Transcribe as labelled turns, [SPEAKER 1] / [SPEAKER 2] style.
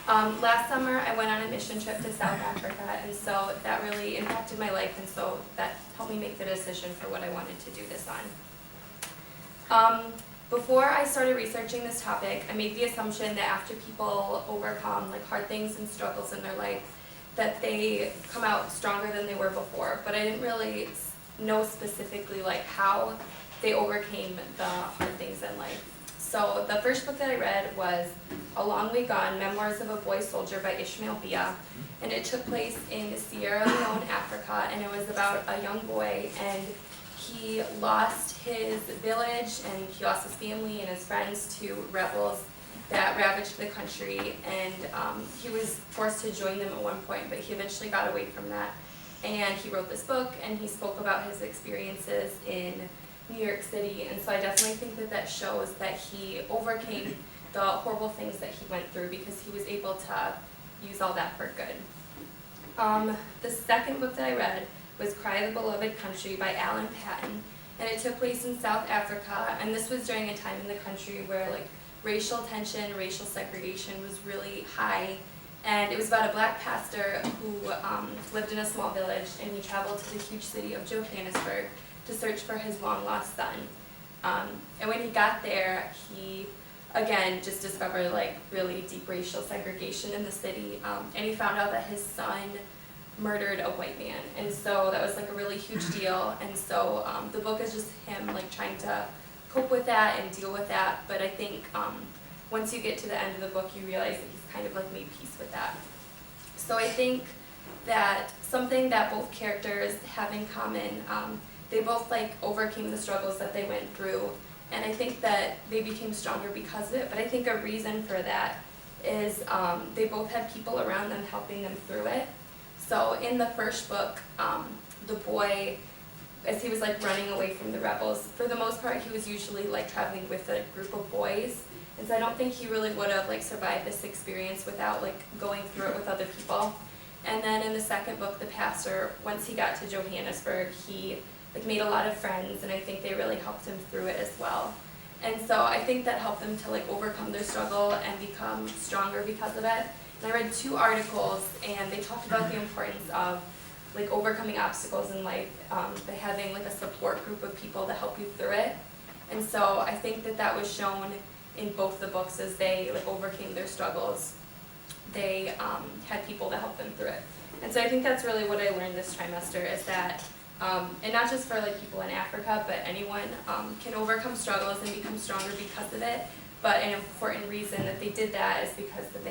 [SPEAKER 1] Last summer, I went on a mission trip to South Africa, and so that really impacted my life, and so that helped me make the decision for what I wanted to do this on. Before I started researching this topic, I made the assumption that after people overcome like hard things and struggles in their life, that they come out stronger than they were before, but I didn't really know specifically like how they overcame the hard things in life. So the first book that I read was A Long Way Gone, Memoirs of a Boy Soldier by Ishmael Bia, and it took place in Sierra Leone, Africa, and it was about a young boy, and he lost his village, and he lost his family and his friends to rebels that ravaged the country, and he was forced to join them at one point, but he eventually got away from that. And he wrote this book, and he spoke about his experiences in New York City, and so I definitely think that that shows that he overcame the horrible things that he went through because he was able to use all that for good. The second book that I read was Cry the Beloved Country by Alan Paton, and it took place in South Africa, and this was during a time in the country where like racial tension, racial segregation was really high, and it was about a black pastor who lived in a small village, and he traveled to the huge city of Johannesburg to search for his long-lost son. And when he got there, he again just discovered like really deep racial segregation in the city, and he found out that his son murdered a white man, and so that was like a really huge deal. And so the book is just him like trying to cope with that and deal with that, but I think once you get to the end of the book, you realize that he's kind of like made peace with that. So I think that something that both characters have in common, they both like overcame the struggles that they went through, and I think that they became stronger because of it. But I think a reason for that is they both had people around them helping them through it. So in the first book, the boy, as he was like running away from the rebels, for the most part he was usually like traveling with a group of boys, and so I don't think he really would have like survived this experience without like going through it with other people. And then in the second book, the pastor, once he got to Johannesburg, he like made a lot of friends, and I think they really helped him through it as well. And so I think that helped them to like overcome their struggle and become stronger because of it. And I read 2 articles, and they talked about the importance of like overcoming obstacles in life by having like a support group of people to help you through it. And so I think that that was shown in both the books as they like overcame their struggles. They had people to help them through it. And so I think that's really what I learned this trimester, is that and not just for like people in Africa, but anyone can overcome struggles and become stronger because of it. But an important reason that they did that is because that